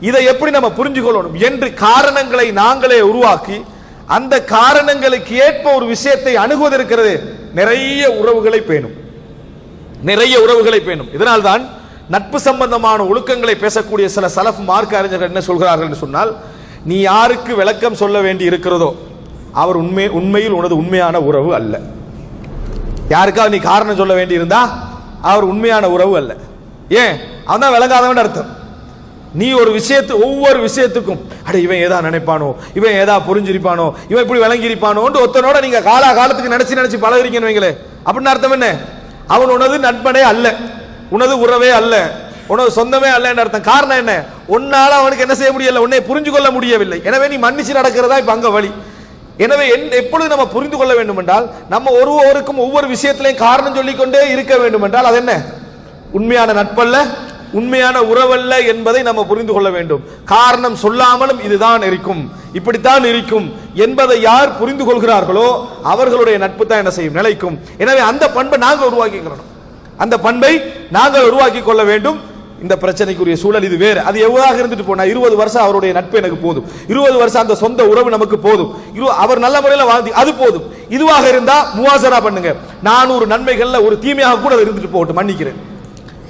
இதை எப்படி நம்ம புரிஞ்சு கொள்ளணும் என்று காரணங்களை நாங்களே உருவாக்கி அந்த காரணங்களுக்கு ஏற்ப ஒரு விஷயத்தை அணுகுவதற்கிறது நிறைய உறவுகளை பேணும், நிறைய உறவுகளை பேணும். இதனால்தான் நட்பு சம்பந்தமான ஒழுக்கங்களை பேசக்கூடிய சில சலஃப் மார்க்க அறிஞர்கள் என்ன சொல்கிறார்கள் என்று சொன்னால், நீ யாருக்கு விளக்கம் சொல்ல வேண்டி இருக்கிறதோ அவர் உண்மையில் உனது உண்மையான உறவு அல்ல. யாருக்காவது நீ காரணம் சொல்ல வேண்டியிருந்தா அவர் உண்மையான உறவு அல்ல. ஏன்? அவன் தான் விளங்காதவன் அர்த்தம். நீ ஒரு ஒவ்வொரு விஷயத்துக்கும் அட இவன் ஏதா நினைப்பானோ, இவன் ஏதா புரிஞ்சிருப்பானோ, இவன் இப்படி விளங்கியிருப்பானோன்னு ஒருத்தனோட நீங்க காலத்துக்கு நினைச்சு பழகிறீங்கன்னு வைங்களே, அப்படின்னு அர்த்தம் என்ன? அவன் உனது நண்பனே அல்ல, உனது உறவே அல்ல, உனது சொந்தமே அல்ல என்ற அர்த்தம். காரணம் என்ன? உன்னால அவனுக்கு என்ன செய்ய முடியல, உன்னை புரிஞ்சு கொள்ள முடியவில்லை. எனவே நீ மன்னிச்சு நடக்கிறதா இப்ப அங்க வழி. எனவே எப்பொழுது நம்ம புரிந்து கொள்ள வேண்டும் என்றால், நம்ம ஒருவருக்கும் ஒவ்வொரு விஷயத்திலையும் காரணம் சொல்லிக்கொண்டே இருக்க வேண்டும் என்றால் அது என்ன? உண்மையான நட்பல்ல, உண்மையான உறவல்ல என்பதை நம்ம புரிந்து கொள்ள வேண்டும். காரணம் சொல்லாமலும் இதுதான் இருக்கும், இப்படித்தான் இருக்கும் என்பதை யார் புரிந்து கொள்கிறார்களோ அவர்களுடைய நட்பு தான் என்ன செய்யும்? நிலைக்கும். எனவே அந்த பண்பை நாங்கள் உருவாக்கிக்கிறோம், அந்த பண்பை நாங்கள் உருவாக்கி கொள்ள வேண்டும். இந்த பிரச்சனைக்குரிய சூழல் இது வேறு. அது எவ்வளவு இருந்துட்டு போனா 20 வருஷம் அவருடைய நட்பு எனக்கு போதும், 20 வருஷம் அந்த சொந்த உறவு நமக்கு போதும், அவர் நல்ல முறையில் வாழ்ந்து அது போதும். இதுவாக இருந்தா முவாசரா பண்ணுங்க. 400 நன்மைகள்ல ஒரு தீமையாக கூட இருந்துட்டு போகட்டும், மன்னிக்கிறேன்.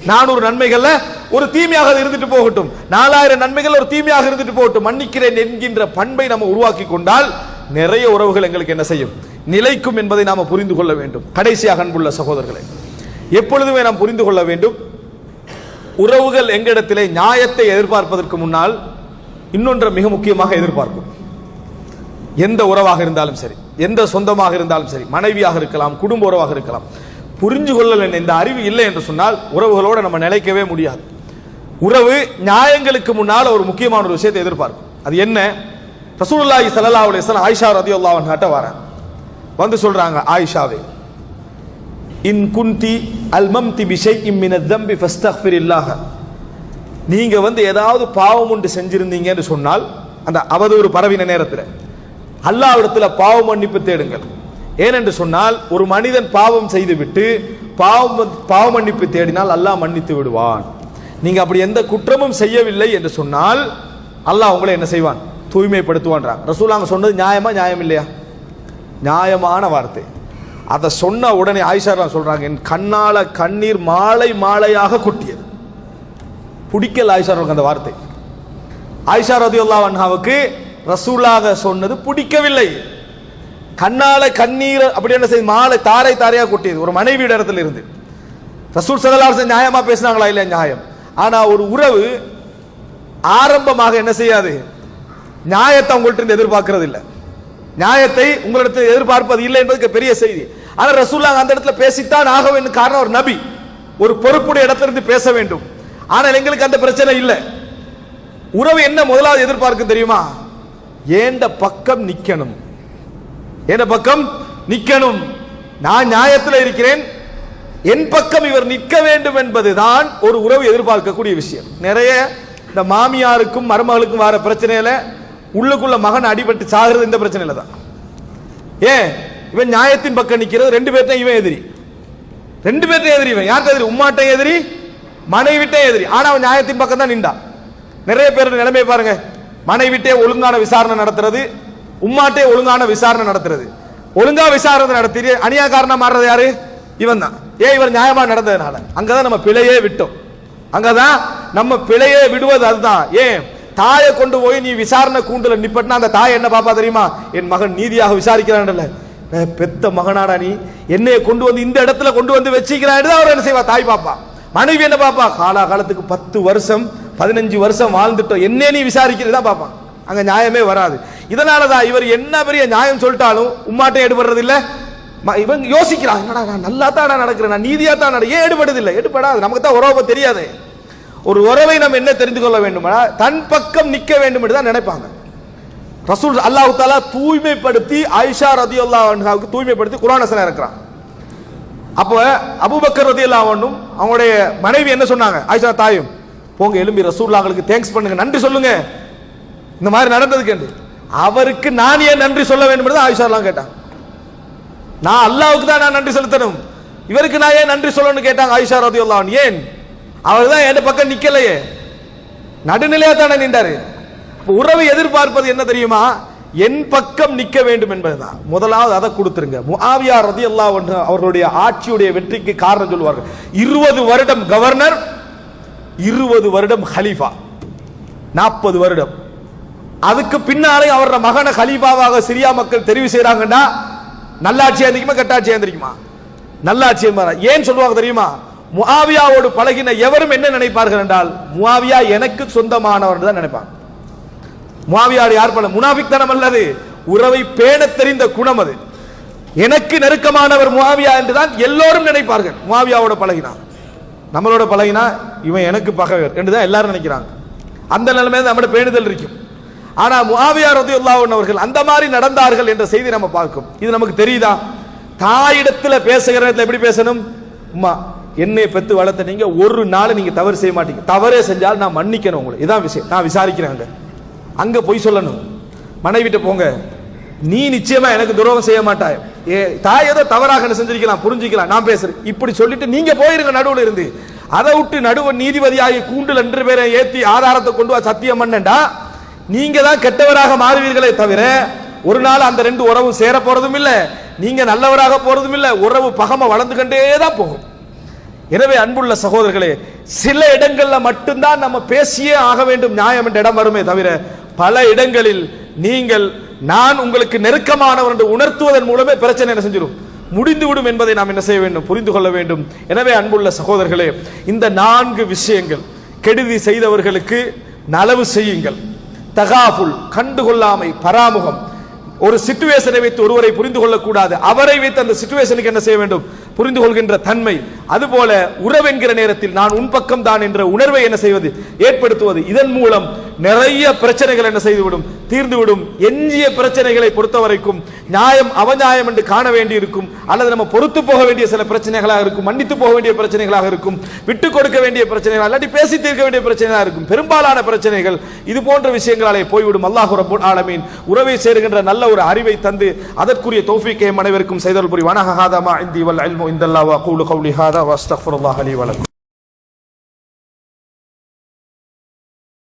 400 நன்மைகள்ல ஒரு தீமையாக இருந்துட்டு போகட்டும், 4000 நன்மைகள் ஒரு தீமையாக இருந்துட்டு போகட்டும், மன்னிக்கிறேன் என்கின்ற பண்பை நம்ம உருவாக்கி கொண்டால் நிறைய உறவுகள் எங்களுக்கு என்ன செய்யும்? நிலைக்கும் என்பதை நாம புரிந்து கொள்ள வேண்டும். கடைசியாக அன்புள்ள சகோதரர்களை, எப்பொழுதுமே நாம் புரிந்து கொள்ள வேண்டும், உறவுகள் எங்களிடத்திலே நியாயத்தை எதிர்பார்ப்பதற்கு முன்னால் இன்னொன்றை மிக முக்கியமாக எதிர்பார்க்கும். எந்த உறவாக இருந்தாலும் சரி, எந்த சொந்தமாக இருந்தாலும் சரி, மனைவியாக இருக்கலாம், குடும்ப உறவாக இருக்கலாம், புரிஞ்சு கொள்ளல் இந்த அறிவு இல்லை என்று சொன்னால் உறவுகளோடு நம்ம நிலைக்கவே முடியாது. உறவு நியாயங்களுக்கு முன்னால் ஒரு முக்கியமான ஒரு விஷயத்தை எதிர்பார்க்கும். அது என்ன? ரசூலுல்லாஹி ஸல்லல்லாஹு அலைஹி வஸல்லம் ஆயிஷா ரலியல்லாஹு அன்ஹா கிட்ட வராங்க, வந்து சொல்றாங்க, ஆயிஷாவே, இன் குந்தி அல்மம்தி பிஷைஇம் மின தம்பி ஃபஸ்தக்ஃபிரில்லாஹ், நீங்க ஏதாவது பாவம் ஒன்று செஞ்சிருந்தீங்கன்னு சொன்னால், அந்த அவதூறு பரவின நேரத்தில் அல்லாஹ்விடத்துல பாவ மன்னிப்பு தேடுங்கள். ஏனென்று சொன்னால் ஒரு மனிதன் பாவம் செய்துவிட்டு பாவ மன்னிப்பு தேடினால் அல்லாஹ் மன்னித்து விடுவான். நீங்க அப்படி எந்த குற்றமும் செய்யவில்லை என்று சொன்னால் அல்லாஹ் உங்களை என்ன செய்வான்? தூய்மைப்படுத்துவான்றாங்க. ரசூலுல்லாஹ் சொன்னது நியாயமா நியாயம் இல்லையா? நியாயமான வார்த்தை. அதை சொன்ன உடனே ஆயிஷா சொல்றாங்க, என் கண்ணால கண்ணீர் மாலை மாலையாக கொட்டியது. பிடிக்கல ஆயிஷா அந்த வார்த்தை. ஆயிஷா ரலியல்லாஹு அன்ஹாவுக்கு ரசூலுல்லாஹ் சொன்னது பிடிக்கவில்லை. கண்ணால கண்ணீர் அப்படி என்ன செய்து மாலை தாரை தாரையா கொட்டியது ஒரு மனைவியோட இடத்துல இருந்து. ரசூல் ஸல்லல்லாஹு அலைஹி வஸல்லம் நியாயமா பேசினாங்களா? இல்ல, நியாயம். ஆனா ஒரு உறவு ஆரம்பமாக என்ன செய்யாது? நியாயத்தை உங்கள்ட்ட இருந்து எதிர்பார்க்கிறது இல்லை, நியாயத்தை உங்களிடத்தில் எதிர்பார்ப்பது இல்லை என்பதுக்கு பெரிய செய்தி. ஆனா ரசூலுல்லாஹ் அந்த இடத்துல பேசித்தான் ஆக வேண்டும். காரணம், ஒரு நபி, ஒரு பொறுப்புடைய இடத்துல இருந்து பேச வேண்டும். ஆனால் எங்களுக்கு அந்த பிரச்சனை இல்லை. உறவு என்ன முதலாவது எதிர்பார்க்கும் தெரியுமா? ஏண்ட பக்கம் நிக்கணும், என் பக்கம் நிக்கணும், நான் நியாயத்தில் இருக்கிறேன், என் பக்கம் இவர் நிற்க வேண்டும் என்பதுதான் ஒரு உறவு எதிர்பார்க்கக்கூடிய விஷயம். நிறைய இந்த மாமியாருக்கும் மருமகளுக்கும் வர பிரச்சனையில உள்ளுக்குள்ள மகன் அடிபட்டு சாகிறது இந்த பிரச்சனையில தான். ஏன்? இவன் நியாயத்தின் பக்கம் நிக்கிறது, 2 பேர்ட்டையும் இவன் எதிரி, 2 பேர்ட்டையும் எதிரி. இவன் யார்கிட்ட எதிரி? உம்மாட்டை எதிரி, மனைவிட்டே எதிரி. ஆனா அவன் நியாயத்தின் பக்கம் தான் நின்றான். நிறைய பேர் நிலைமை பாருங்க, மனைவிட்டே ஒழுங்கான விசாரணை நடத்துறது, உம்மாட்டே ஒழுங்கான விசாரணை நடத்துறது. ஒழுங்கா விசாரணை நடத்தி அநியாயக்காரனா மாறுறது யாரு? இவன் தான். ஏன்? இவர் நியாயமா நடந்ததுனால. அங்கதான் நம்ம பிழையே விட்டோம், அங்கதான் நம்ம பிழையே விடுவது அதுதான். ஏன்? தாயை கொண்டு போய் நீ விசாரணை கூண்டுல நிப்பட்டினா அந்த தாய் என்ன பாப்பா தெரியுமா? என் மகன் நீதியாக விசாரிக்கிறான்ல, பெத்த மகனாடா நீ, என்னைய கொண்டு வந்து இந்த இடத்துல கொண்டு வந்து வச்சுக்கிறான். அவர் என்ன செய்வா? தாய் பாப்பா. மனைவி என்ன பாப்பா? காலகாலத்துக்கு 10 வருஷம் 15 வருஷம் வாழ்ந்துட்டோம், என்ன நீ விசாரிக்கிறதா பாப்பா. அங்க நியாயமே வராது. இதனாலதான் இவர் என்ன பெரிய நியாயம் சொல்லிட்டாலும் உம்மாட்டை எடுபடுறது இல்ல. இவன் யோசிக்கிறான், என்னடா நான் நல்லா தான் நடக்கிறேன், நான் நீதியா தான் ஏன் எடுபடுது இல்லை? எடுபடாது. நமக்கு தான் உறவை தெரியாது. ஒரு உறவை நம்ம என்ன தெரிந்து கொள்ள வேண்டும்? தன் பக்கம் நிற்க வேண்டும் என்று தான் நினைப்பாங்க. ரசூல் அல்லாஹ் தஆலா தூய்மைப்படுத்தி ஆயிஷா ரலியல்லாஹு அன்ஹாவுக்கு தூய்மைப்படுத்தி குர்ஆன் வசனம் இறக்குறான். அப்போ அபூபக்கர் ரலியல்லாஹு அன்ஹு அவங்களுடைய மனைவி என்ன சொன்னாங்க? ஆயிஷா தாயும், போங்க எழும்பி ரசூலுல்லாஹ்வுக்கு தேங்க்ஸ் பண்ணுங்க, நன்றி சொல்லுங்க, இந்த மாதிரி நடந்ததுக்கு என்று. அவருக்கு நான் ஏன் நன்றி சொல்ல வேண்டும் என்று ஆயிஷா எல்லாம் கேட்டாங்க. நான் அல்லாஹ்வுக்கு தான் நான் நன்றி செலுத்தணும், இவருக்கு நான் ஏன் நன்றி சொல்லணும்னு கேட்டாங்க ஆயிஷா ரலியல்லாஹு அன்ஹா. ஏன்? அவர் தான் என் பக்கம் நிக்கலையே, நடுநிலையா தானே நின்றாரு. உறவை எதிர்பார்ப்பது என்ன தெரியுமா? என் பக்கம் நிக்க வேண்டும் என்பதுதான். முதலாவது அதை கொடுத்துருங்க. முஆவியா ரலியல்லாஹு அன்ஹு அவர்களுடைய ஆட்சியுடைய வெற்றிக்கு காரணம் சொல்வார்கள். 20 வருடம் கவர்னர், 20 வருடம் ஹலீஃபா, 40 வருடம். அதுக்கு பின்னாலே அவரோட மகனை கலீஃபாவாக சிரியா மக்கள் தெரிவு செய்யறாங்கன்னா நல்லாட்சியா இருந்திருக்குமா கெட்டாட்சியா இருந்திருக்குமா? நல்லாட்சியா. ஏன் சொல்லுவாங்க தெரியுமா? முஆவியாவோடு பழகின எவரும் என்ன நினைப்பார்கள் என்றால், முஆவியா எனக்கு சொந்தமானவர் தான் நினைப்பாங்க. முஆவியார் யார் பல முனாஃபிக் தனம் அல்லது, உறவை பேண தெரிந்த குணம் அது. எனக்கு நெருக்கமானவர் முஆவியா என்றுதான் எல்லோரும் நினைப்பார்கள். முஆவியாவோட பழகினா, நம்மளோட பழகினா இவன் எனக்கு பகைவர் என்றுதான் எல்லாரும் நினைக்கிறாங்க. அந்த நிலைமையில நம்மளோட பேணுதல் இருக்கும். ஆனா முஆவியா ரலியல்லாஹு அன்ஹு அவர்கள் அந்த மாதிரி நடந்தார்கள் என்ற செய்தி நம்ம பார்க்கும். இது நமக்கு தெரியுதா? தாயிடத்துல பேசுகிற இடத்துல எப்படி பேசணும்? அம்மா என்னை பெத்து வளர்த்த நீங்க ஒரு நாள் நீங்க தவறு செய்ய மாட்டீங்க, தவறே செஞ்சால் நான் மன்னிக்கணும் உங்களை, இதான் விஷயம், நான் விசாரிக்கிறேன். அங்க போய் சொல்லணும். மனைவிட்ட போங்க, நீ நிச்சயமா எனக்கு துரோகம் செய்ய மாட்டாய், தாய் ஏதோ தவறாக செஞ்சிருக்கலாம், புரிஞ்சுக்கலாம், நான் பேசுறேன், இப்படி சொல்லிட்டு நீங்க போயிருங்க நடுவில் இருந்து. அதை விட்டு நடுவ நீதிபதியாகி கூண்டில் 2 பேரை ஏத்தி ஆதாரத்தை கொண்டு வா சத்தியம் பண்ணா நீங்க தான் கெட்டவராக மாறுவீர்களே தவிர ஒரு நாள் அந்த 2 உறவும் சேர போறதும் இல்ல, நீங்க நல்லவராக போறதும் இல்ல, உறவு பகம வளர்ந்து கொண்டே தான் போகும். எனவே அன்புள்ள சகோதரர்களே, சில இடங்கள்ல மட்டும்தான் நம்ம பேசியே ஆக வேண்டும் நியாயம் என்ற இடம் வருமே தவிர, பல இடங்களில் நீங்கள் நான் உங்களுக்கு நெருக்கமானவர் என்று உணர்த்துவதன் மூலமே பிரச்சனை என்ன செஞ்சிடும், முடிந்துவிடும் என்பதை நாம் என்ன செய்ய வேண்டும், புரிந்து கொள்ள வேண்டும். எனவே அன்புள்ள சகோதரர்களே, இந்த 4 விஷயங்கள், கெடுதி செய்தவர்களுக்கு நலவு செய்யுங்கள், தகாஃபுல் கண்டுகொள்ளாமை, பராமுகம், ஒரு சிச்சுவேஷனை வைத்து ஒருவரை புரிந்து கொள்ளக்கூடாது, அவரை வைத்து அந்த சிச்சுவேஷனுக்கு என்ன செய்ய வேண்டும், புரிந்து கொள்கின்ற தன்மை, அதுபோல உறவென்கிற நேரத்தில் நான் உன் பக்கம் தான் என்ற உணர்வை என்ன செய்வது, ஏற்படுத்துவது. இதன் மூலம் நிறைய பிரச்சனைகள் என்ன செய்துவிடும், தீர்ந்துவிடும். எஞ்சிய பிரச்சனைகளை பொறுத்தவரைக்கும் நியாயம் அவநியாயம் என்று காண வேண்டி இருக்கும், அல்லது நம்ம பொறுத்து போக வேண்டிய சில பிரச்சனைகளாக இருக்கும், மன்னித்து போக வேண்டிய பிரச்சனைகளாக இருக்கும், விட்டு கொடுக்க வேண்டிய பிரச்சனைகள், இல்லாட்டி பேசி தீர்க்க வேண்டிய பிரச்சனைகளாக இருக்கும். பெரும்பாலான பிரச்சனைகள் இது போன்ற விஷயங்களாலே போய்விடும். அல்லாஹ் ரப்பல் ஆலமீன் உறவை சேருகின்ற நல்ல ஒரு அறிவை தந்து அதற்குரிய தௌஃபீக்கை அனைவருக்கும் செய்தல் புரிவானாக. ஹாதா மா இந்தி வல் இல்மு இந்தல்லாஹ் வ அகூலு கௌலி ஹாதா வ அஸ்தக்ஃபிருல்லாஹ லி வ லக்கும்.